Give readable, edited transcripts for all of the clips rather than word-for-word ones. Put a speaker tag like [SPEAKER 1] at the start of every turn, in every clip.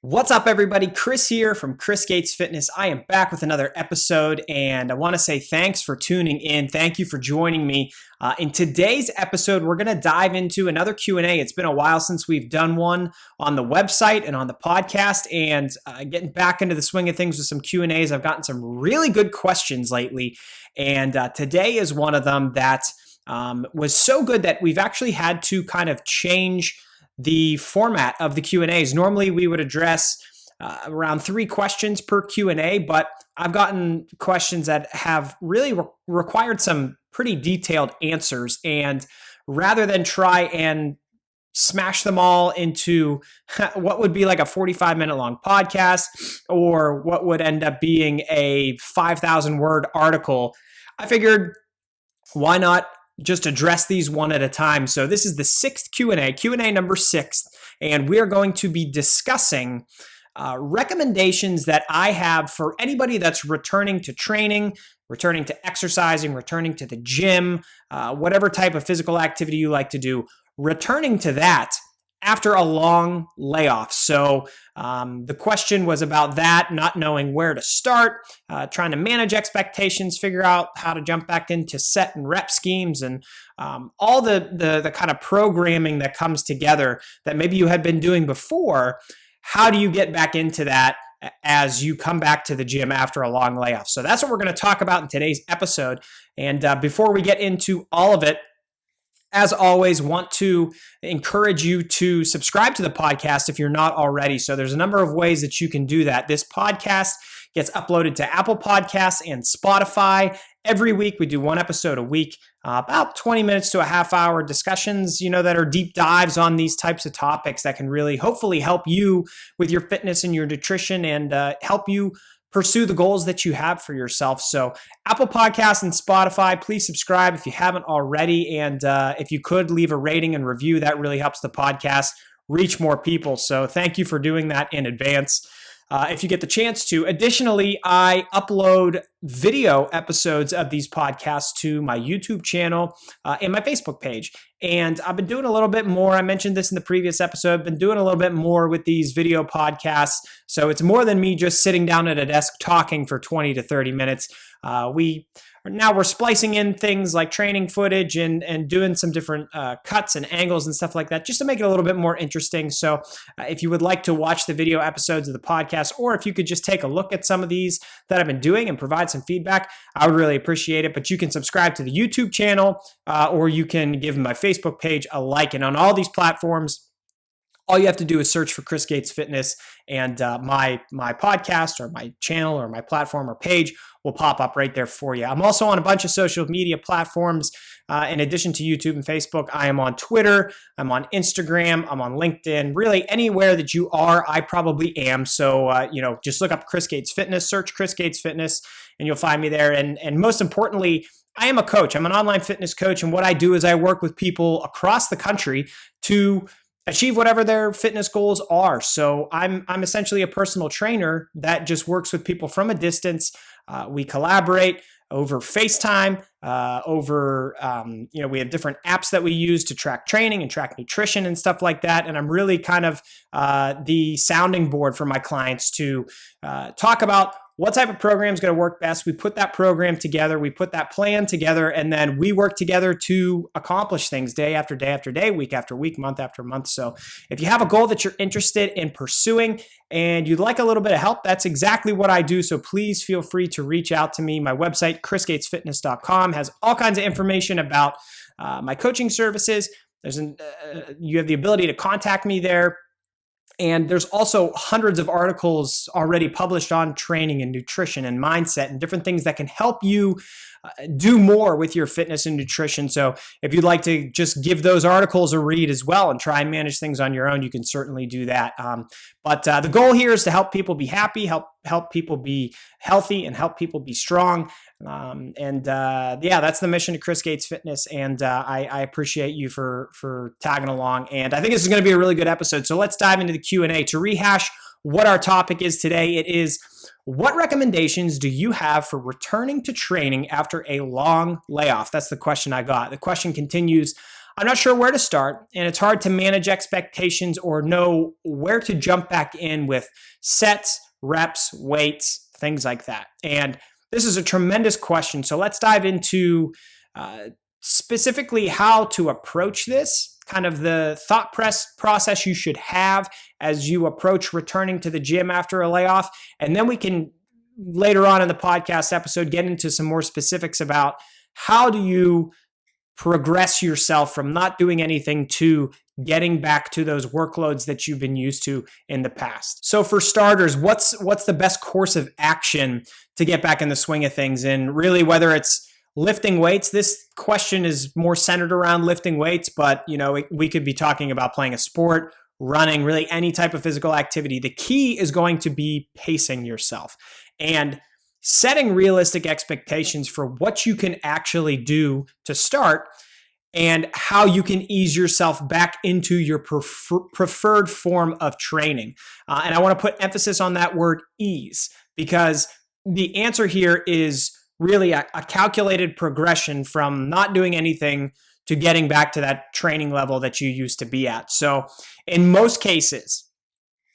[SPEAKER 1] What's up, everybody? Chris here from Chris Gates Fitness. I am back with another episode, and I want to say thanks for tuning in. Thank you for joining me. In today's episode, we're going to dive into another Q&A. It's been a while since we've done one on the website and on the podcast, and getting back into the swing of things with some Q&As. I've gotten some really good questions lately, and today is one of them that was so good that we've actually had to kind of change the format of the Q&As. Normally we would address around 3 questions per Q&A, but I've gotten questions that have really required some pretty detailed answers. And rather than try and smash them all into what would be like a 45-minute long podcast or what would end up being a 5,000 word article, I figured why not just address these one at a time. So this is the 6th Q&A number 6, and we are going to be discussing recommendations that I have for anybody that's returning to training, returning to exercising, returning to the gym, whatever type of physical activity you like to do, returning to that after a long layoff. So the question was about that, not knowing where to start, trying to manage expectations, figure out how to jump back into set and rep schemes, and all the kind of programming that comes together that maybe you had been doing before. How do you get back into that as you come back to the gym after a long layoff? So that's what we're going to talk about in today's episode. And before we get into all of it, as always, want to encourage you to subscribe to the podcast if you're not already. So there's a number of ways that you can do that. This podcast gets uploaded to Apple Podcasts and Spotify. Every week we do one episode a week, about 20 minutes to a half hour discussions, that are deep dives on these types of topics that can really hopefully help you with your fitness and your nutrition and help you pursue the goals that you have for yourself. So Apple Podcasts and Spotify, please subscribe if you haven't already. And if you could leave a rating and review, that really helps the podcast reach more people. So thank you for doing that in advance. If you get the chance to. Additionally, I upload video episodes of these podcasts to my YouTube channel and my Facebook page. And I've been doing a little bit more. I mentioned this in the previous episode. I've been doing a little bit more with these video podcasts. So it's more than me just sitting down at a desk talking for 20 to 30 minutes. We're splicing in things like training footage and doing some different cuts and angles and stuff like that, just to make it a little bit more interesting. So if you would like to watch the video episodes of the podcast, or if you could just take a look at some of these that I've been doing and provide some feedback, I would really appreciate it. But you can subscribe to the YouTube channel, or you can give my Facebook page a like. And on all these platforms, all you have to do is search for Chris Gates Fitness, and my podcast or my channel or my platform or page will pop up right there for you. I'm also on a bunch of social media platforms. In addition to YouTube and Facebook, I am on Twitter, I'm on Instagram, I'm on LinkedIn. Really, anywhere that you are, I probably am. So, just look up Chris Gates Fitness, search Chris Gates Fitness, and you'll find me there. And most importantly, I am a coach. I'm an online fitness coach. And what I do is I work with people across the country to achieve whatever their fitness goals are. So I'm essentially a personal trainer that just works with people from a distance. We collaborate over FaceTime, we have different apps that we use to track training and track nutrition and stuff like that. And I'm really kind of the sounding board for my clients to talk about what type of program is going to work best. We put that program together, we put that plan together, and then we work together to accomplish things day after day after day, week after week, month after month. So if you have a goal that you're interested in pursuing and you'd like a little bit of help, that's exactly what I do. So please feel free to reach out to me. My website, chrisgatesfitness.com, has all kinds of information about my coaching services. You have the ability to contact me there. And there's also hundreds of articles already published on training and nutrition and mindset and different things that can help you do more with your fitness and nutrition. So if you'd like to just give those articles a read as well and try and manage things on your own, you can certainly do that. But the goal here is to help people be happy, help people be healthy, and help people be strong. That's the mission of Chris Gates Fitness. And I appreciate you for tagging along. And I think this is going to be a really good episode. So let's dive into the Q&A. To rehash what our topic is today, it is: what recommendations do you have for returning to training after a long layoff? That's the question I got. The question continues: I'm not sure where to start, and it's hard to manage expectations or know where to jump back in with sets, reps, weights, things like that. And this is a tremendous question. So let's dive into specifically how to approach this, kind of the thought process you should have as you approach returning to the gym after a layoff. And then we can later on in the podcast episode get into some more specifics about how do you progress yourself from not doing anything to getting back to those workloads that you've been used to in the past. So for starters, what's the best course of action to get back in the swing of things? And really, whether it's lifting weights, this question is more centered around lifting weights, but we could be talking about playing a sport, running, really any type of physical activity. The key is going to be pacing yourself and setting realistic expectations for what you can actually do to start and how you can ease yourself back into your preferred form of training. And I want to put emphasis on that word ease, because the answer here is really a calculated progression from not doing anything to getting back to that training level that you used to be at. So in most cases,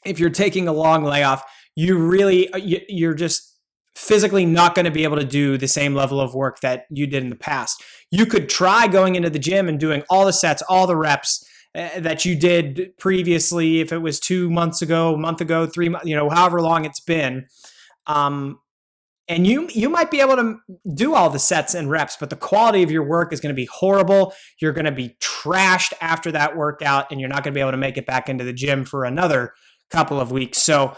[SPEAKER 1] if you're taking a long layoff, you're just physically not going to be able to do the same level of work that you did in the past. You could try going into the gym and doing all the sets, all the reps that you did previously, if it was 2 months ago, a month ago, 3 months, however long it's been. And you might be able to do all the sets and reps, but the quality of your work is going to be horrible. You're going to be trashed after that workout, and you're not going to be able to make it back into the gym for another couple of weeks. So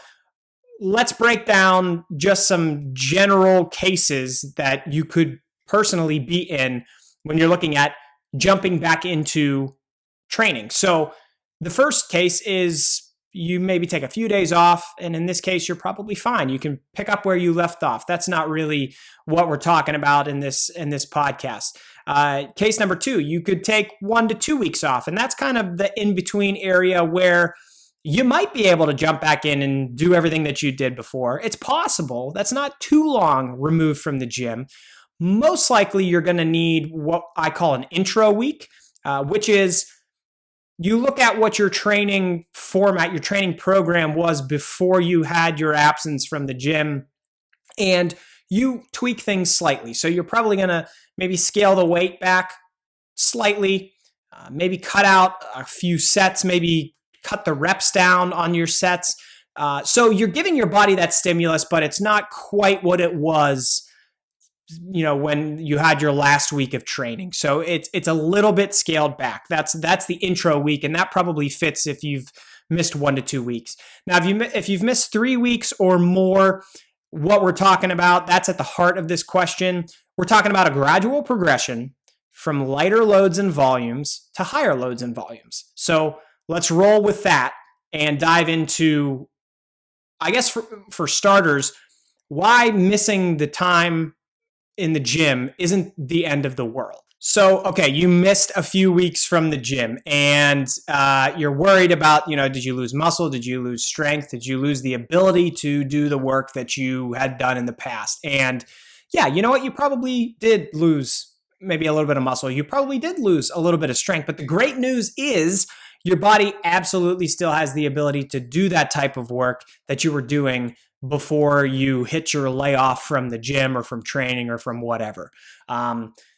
[SPEAKER 1] let's break down just some general cases that you could personally be in when you're looking at jumping back into training. So the first case is you maybe take a few days off, and in this case, you're probably fine. You can pick up where you left off. That's not really what we're talking about in this podcast. Case number 2, you could take 1 to 2 weeks off, and that's kind of the in-between area where you might be able to jump back in and do everything that you did before. It's possible. That's not too long removed from the gym. Most likely, you're going to need what I call an intro week, which is you look at what your training format, your training program was before you had your absence from the gym, and you tweak things slightly. So you're probably going to maybe scale the weight back slightly, maybe cut out a few sets, maybe cut the reps down on your sets. So you're giving your body that stimulus, but it's not quite what it was when you had your last week of training. So it's a little bit scaled back. That's the intro week, and that probably fits if you've missed 1 to 2 weeks. Now, if you've missed 3 weeks or more, what we're talking about, that's at the heart of this question. We're talking about a gradual progression from lighter loads and volumes to higher loads and volumes. So let's roll with that and dive into, I guess for starters, why missing the time in the gym isn't the end of the world. So, okay, you missed a few weeks from the gym, and you're worried about, did you lose muscle? Did you lose strength? Did you lose the ability to do the work that you had done in the past? And yeah, you know what? You probably did lose maybe a little bit of muscle. You probably did lose a little bit of strength. But the great news is your body absolutely still has the ability to do that type of work that you were doing before you hit your layoff from the gym or from training or from whatever.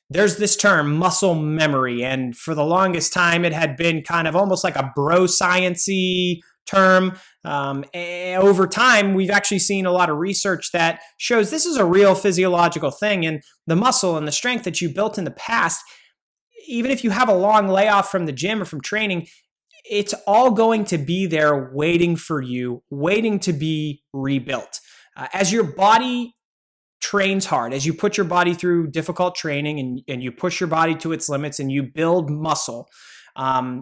[SPEAKER 1] There's this term, muscle memory, and for the longest time, it had been kind of almost like a bro science-y term. Over time, we've actually seen a lot of research that shows this is a real physiological thing, and the muscle and the strength that you built in the past, even if you have a long layoff from the gym or from training, it's all going to be there waiting for you, waiting to be rebuilt. As your body trains hard, as you put your body through difficult training and you push your body to its limits and you build muscle,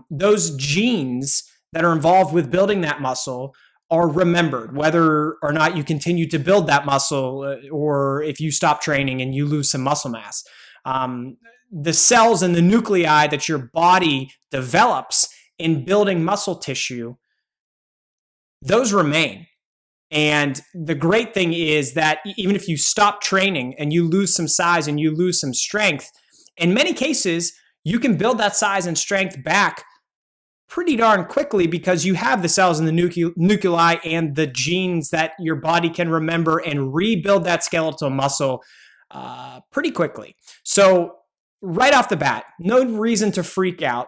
[SPEAKER 1] those genes that are involved with building that muscle are remembered, whether or not you continue to build that muscle or if you stop training and you lose some muscle mass. The cells and the nuclei that your body develops in building muscle tissue, those remain. And the great thing is that even if you stop training and you lose some size and you lose some strength, in many cases, you can build that size and strength back pretty darn quickly because you have the cells in the nuclei and the genes that your body can remember and rebuild that skeletal muscle pretty quickly. So right off the bat, no reason to freak out,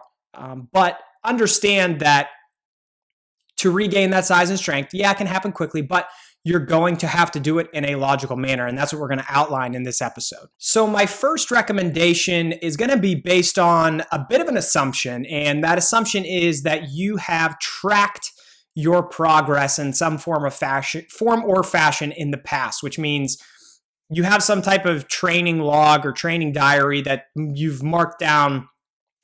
[SPEAKER 1] but understand that to regain that size and strength, it can happen quickly, but you're going to have to do it in a logical manner. And that's what we're going to outline in this episode. So my first recommendation is going to be based on a bit of an assumption. And that assumption is that you have tracked your progress in some form or fashion in the past, which means you have some type of training log or training diary that you've marked down.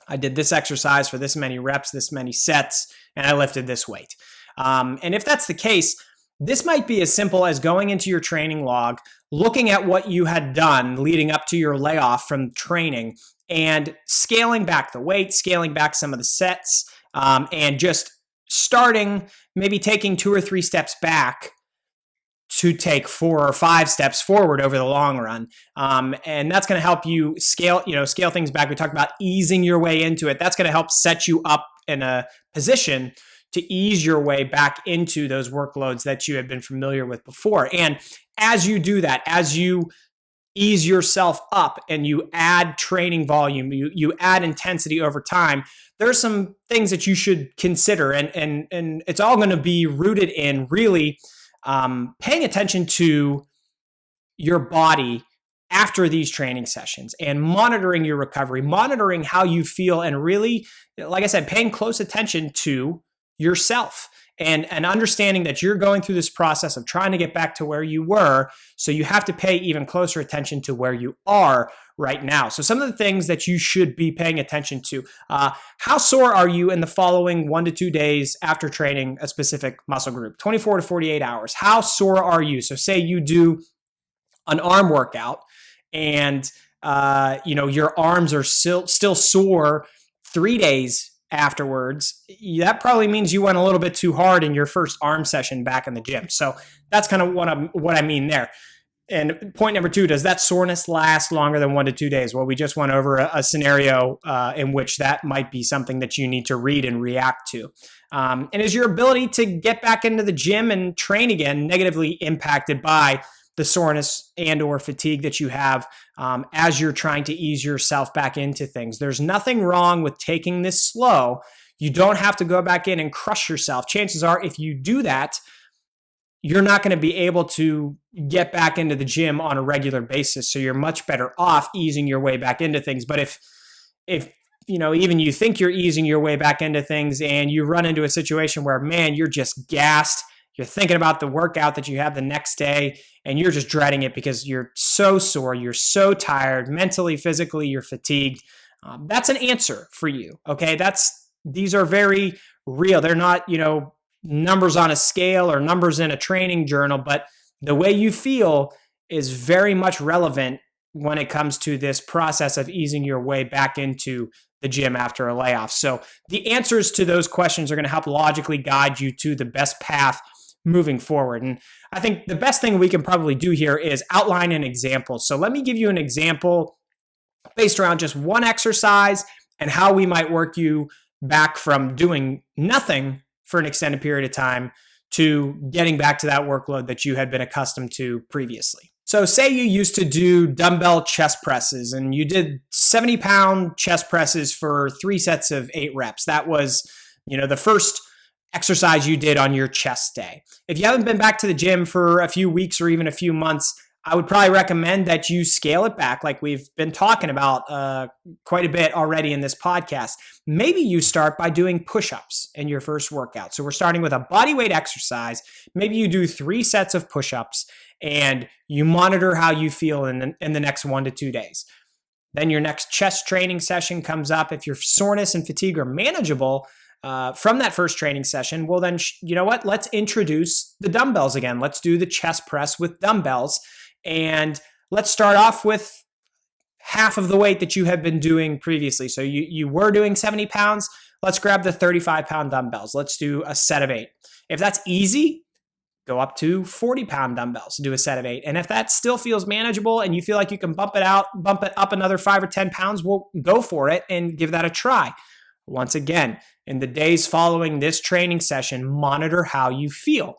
[SPEAKER 1] I did this exercise for this many reps, this many sets, and I lifted this weight. And if that's the case, this might be as simple as going into your training log, looking at what you had done leading up to your layoff from training, and scaling back the weight, scaling back some of the sets, and just starting, maybe taking 2 or 3 steps back to take 4 or 5 steps forward over the long run. And that's going to help you scale things back. We talked about easing your way into it. That's going to help set you up in a position to ease your way back into those workloads that you have been familiar with before. And as you do that, as you ease yourself up and you add training volume, you add intensity over time, there's some things that you should consider. And it's all going to be rooted in really paying attention to your body after these training sessions and monitoring your recovery, monitoring how you feel, and really, like I said, paying close attention to yourself and understanding that you're going through this process of trying to get back to where you were. So you have to pay even closer attention to where you are right now. So some of the things that you should be paying attention to, how sore are you in the following 1 to 2 days after training a specific muscle group, 24 to 48 hours? How sore are you? So say you do an arm workout and your arms are still sore 3 days afterwards. That probably means you went a little bit too hard in your first arm session back in the gym. So that's kind of what I mean there. And point number 2, does that soreness last longer than 1 to 2 days? Well, we just went over a scenario in which that might be something that you need to read and react to. And is your ability to get back into the gym and train again negatively impacted by the soreness and or fatigue that you have as you're trying to ease yourself back into things? There's nothing wrong with taking this slow. You don't have to go back in and crush yourself. Chances are, if you do that, you're not going to be able to get back into the gym on a regular basis. So you're much better off easing your way back into things. But if even you think you're easing your way back into things and you run into a situation where, man, you're just gassed, you're thinking about the workout that you have the next day, and you're just dreading it because you're so sore, you're so tired, mentally, physically, you're fatigued. That's an answer for you, okay? These are very real. They're not, numbers on a scale or numbers in a training journal, but the way you feel is very much relevant when it comes to this process of easing your way back into the gym after a layoff. So the answers to those questions are going to help logically guide you to the best path moving forward. And I think the best thing we can probably do here is outline an example. So let me give you an example based around just one exercise and how we might work you back from doing nothing for an extended period of time to getting back to that workload that you had been accustomed to previously. So say you used to do dumbbell chest presses and you did 70-pound chest presses for 3 sets of 8 reps. That was, the first exercise you did on your chest day. If you haven't been back to the gym for a few weeks or even a few months, I would probably recommend that you scale it back like we've been talking about quite a bit already in this podcast. Maybe you start by doing push-ups in your first workout. So we're starting with a body weight exercise. Maybe you do 3 sets of push-ups and you monitor how you feel in the next 1 to 2 days. Then your next chest training session comes up. If your soreness and fatigue are manageable from that first training session, well then, you know what? Let's introduce the dumbbells again. Let's do the chest press with dumbbells. And let's start off with half of the weight that you have been doing previously. So you were doing 70 pounds. Let's grab the 35-pound dumbbells. Let's do a set of 8. If that's easy, go up to 40-pound dumbbells, do a set of 8. And if that still feels manageable and you feel like you can bump it up another 5 or 10 pounds, well, go for it and give that a try. Once again, in the days following this training session, monitor how you feel.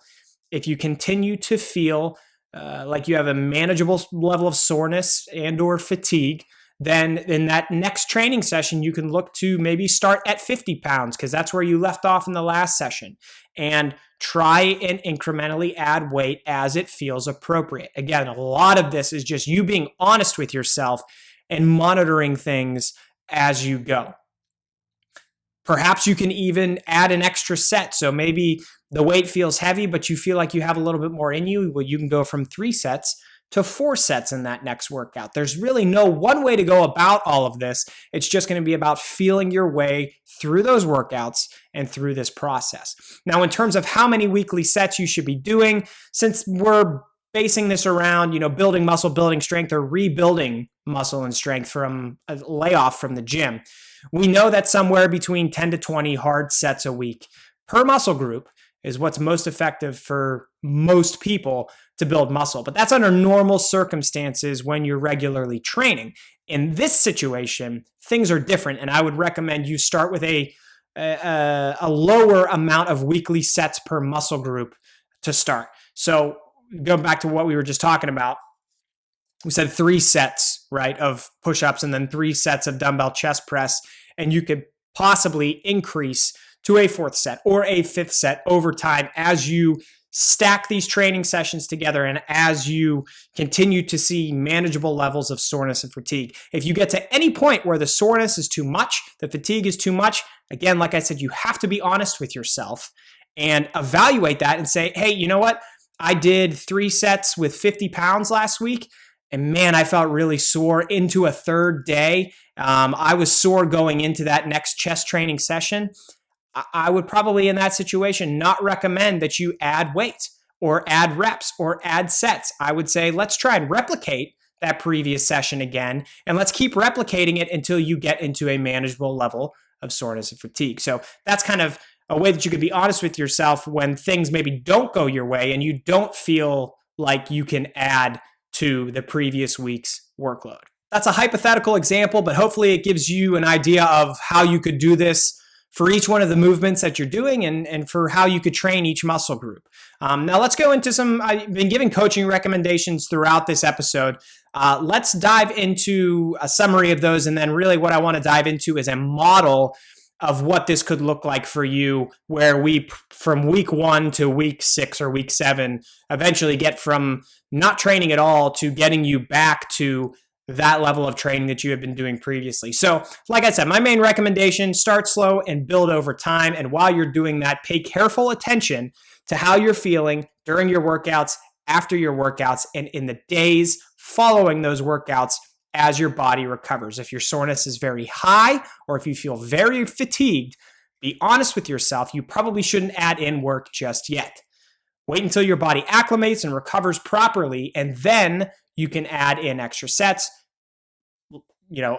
[SPEAKER 1] If you continue to feel like you have a manageable level of soreness and or fatigue, then in that next training session, you can look to maybe start at 50 pounds because that's where you left off in the last session, and try and incrementally add weight as it feels appropriate. Again, a lot of this is just you being honest with yourself and monitoring things as you go. Perhaps you can even add an extra set. So maybe the weight feels heavy, but you feel like you have a little bit more in you. Well, you can go from 3 sets to 4 sets in that next workout. There's really no one way to go about all of this. It's just going to be about feeling your way through those workouts and through this process. Now, in terms of how many weekly sets you should be doing, since we're basing this around, building muscle, building strength, or rebuilding muscle and strength from a layoff from the gym, we know that somewhere between 10 to 20 hard sets a week per muscle group is what's most effective for most people to build muscle. But that's under normal circumstances when you're regularly training. In this situation, things are different, and I would recommend you start with a lower amount of weekly sets per muscle group to start. So going back to what we were just talking about, we said 3 sets, right, of push-ups and then 3 sets of dumbbell chest press, and you could possibly increase to a 4th set or a 5th set over time as you stack these training sessions together and as you continue to see manageable levels of soreness and fatigue. If you get to any point where the soreness is too much, the fatigue is too much, again, like I said, you have to be honest with yourself and evaluate that and say, hey, you know what? I did 3 sets with 50 pounds last week, and man, I felt really sore into a 3rd day. I was sore going into that next chest training session. I would probably in that situation not recommend that you add weight or add reps or add sets. I would say let's try and replicate that previous session again, and let's keep replicating it until you get into a manageable level of soreness and fatigue. So that's kind of a way that you could be honest with yourself when things maybe don't go your way and you don't feel like you can add to the previous week's workload. That's a hypothetical example, but hopefully it gives you an idea of how you could do this for each one of the movements that you're doing and for how you could train each muscle group. Now let's go into I've been giving coaching recommendations throughout this episode. Let's dive into a summary of those, and then really what I want to dive into is a model of what this could look like for you, where we, from week 1 to week 6 or week 7, eventually get from not training at all to getting you back to that level of training that you have been doing previously. So, like I said, my main recommendation, start slow and build over time. And while you're doing that, pay careful attention to how you're feeling during your workouts, after your workouts, and in the days following those workouts as your body recovers. If your soreness is very high or if you feel very fatigued, be honest with yourself. You probably shouldn't add in work just yet. Wait until your body acclimates and recovers properly, and then you can add in extra sets.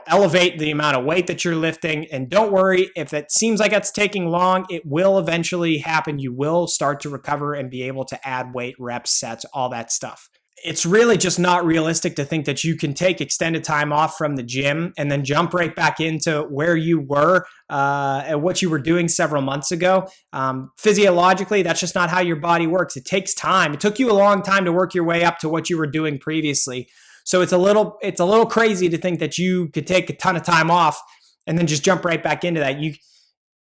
[SPEAKER 1] Elevate the amount of weight that you're lifting, and don't worry if it seems like it's taking long, it will eventually happen. You will start to recover and be able to add weight, reps, sets, all that stuff. It's really just not realistic to think that you can take extended time off from the gym and then jump right back into where you were and what you were doing several months ago. Physiologically, that's just not how your body works. It takes time. It took you a long time to work your way up to what you were doing previously. So it's a little crazy to think that you could take a ton of time off and then just jump right back into that.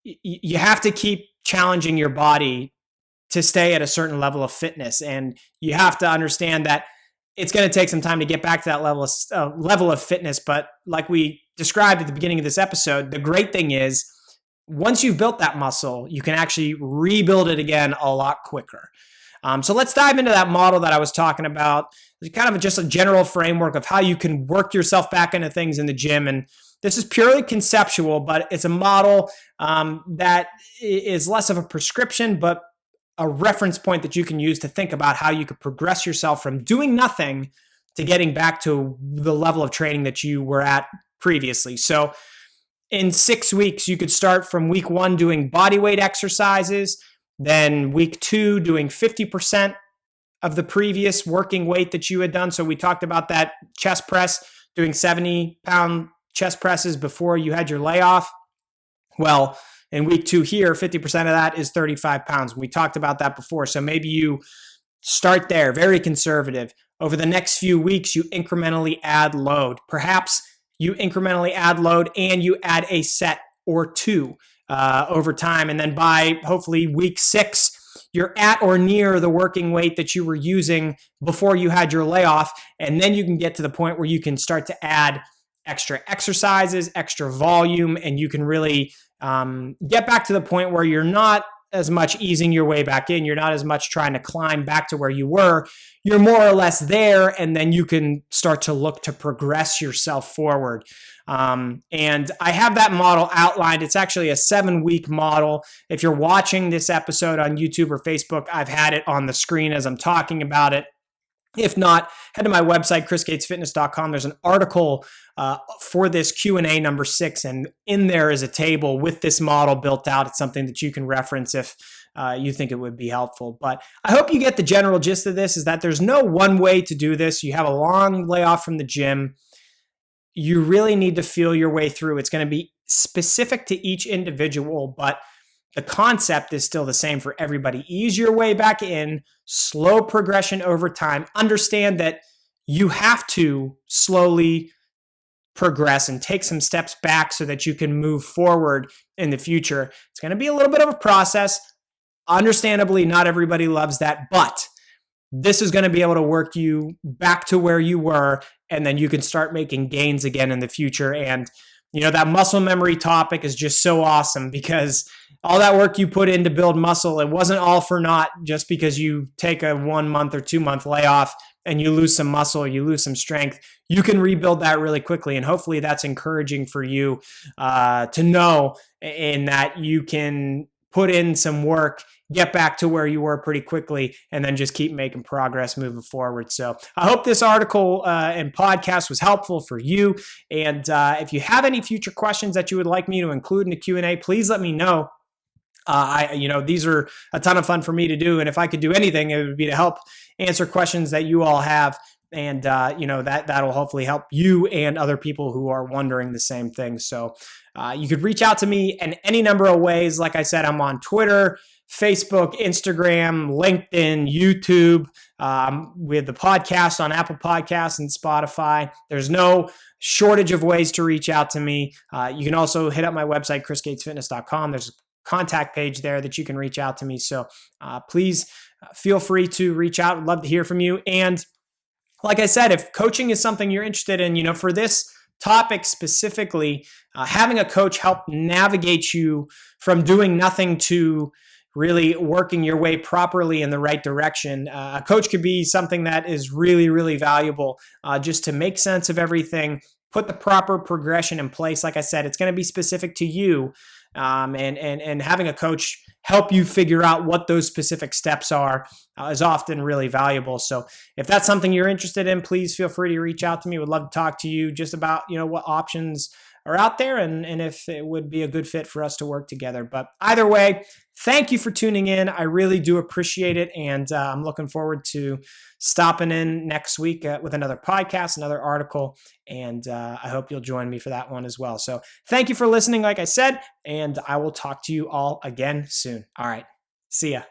[SPEAKER 1] You have to keep challenging your body to stay at a certain level of fitness. And you have to understand that it's going to take some time to get back to that level of fitness. But like we described at the beginning of this episode, the great thing is once you've built that muscle, you can actually rebuild it again a lot quicker. So let's dive into that model that I was talking about. It's kind of just a general framework of how you can work yourself back into things in the gym. And this is purely conceptual, but it's a model that is less of a prescription, but a reference point that you can use to think about how you could progress yourself from doing nothing to getting back to the level of training that you were at previously. So in 6 weeks, you could start from week 1 doing body weight exercises, then week 2 doing 50% of the previous working weight that you had done. So we talked about that chest press, doing 70-pound chest presses before you had your layoff. Well, in week 2 here, 50% of that is 35 pounds. We talked about that before. So maybe you start there, very conservative. Over the next few weeks, you incrementally add load. Perhaps you incrementally add load and you add a set or 2 over time. And then by hopefully week 6, you're at or near the working weight that you were using before you had your layoff. And then you can get to the point where you can start to add extra exercises, extra volume, and you can really get back to the point where you're not as much easing your way back in. You're not as much trying to climb back to where you were. You're more or less there, and then you can start to look to progress yourself forward. And I have that model outlined. It's actually a 7-week model. If you're watching this episode on YouTube or Facebook, I've had it on the screen as I'm talking about it. If not, head to my website, chrisgatesfitness.com. There's an article for this Q&A number 6, and in there is a table with this model built out. It's something that you can reference if you think it would be helpful. But I hope you get the general gist of this, is that there's no one way to do this. You have a long layoff from the gym. You really need to feel your way through. It's going to be specific to each individual, but the concept is still the same for everybody. Ease your way back in, slow progression over time. Understand that you have to slowly progress and take some steps back so that you can move forward in the future. It's going to be a little bit of a process. Understandably, not everybody loves that, but this is going to be able to work you back to where you were, and then you can start making gains again in the future. And that muscle memory topic is just so awesome, because all that work you put in to build muscle, it wasn't all for naught just because you take a 1 month or 2 month layoff and you lose some muscle, you lose some strength. You can rebuild that really quickly. And hopefully that's encouraging for you to know, in that you can put in some work, get back to where you were pretty quickly, and then just keep making progress moving forward. So I hope this article and podcast was helpful for you. And if you have any future questions that you would like me to include in the Q&A, please let me know. These are a ton of fun for me to do. And if I could do anything, it would be to help answer questions that you all have. And, that'll hopefully help you and other people who are wondering the same thing. So you could reach out to me in any number of ways. Like I said, I'm on Twitter, Facebook, Instagram, LinkedIn, YouTube. We have the podcast on Apple Podcasts and Spotify. There's no shortage of ways to reach out to me. You can also hit up my website, chrisgatesfitness.com. There's a contact page there that you can reach out to me. So please feel free to reach out. I'd love to hear from you. And like I said, if coaching is something you're interested in, for this topic specifically, having a coach help navigate you from doing nothing to really working your way properly in the right direction. A coach could be something that is really, really valuable just to make sense of everything, put the proper progression in place. Like I said, it's going to be specific to you. And having a coach help you figure out what those specific steps are is often really valuable. So if that's something you're interested in, please feel free to reach out to me. Would love to talk to you just about, what options are out there and if it would be a good fit for us to work together. But either way, thank you for tuning in. I really do appreciate it. And I'm looking forward to stopping in next week with another podcast, another article. And I hope you'll join me for that one as well. So thank you for listening, like I said, and I will talk to you all again soon. All right. See ya.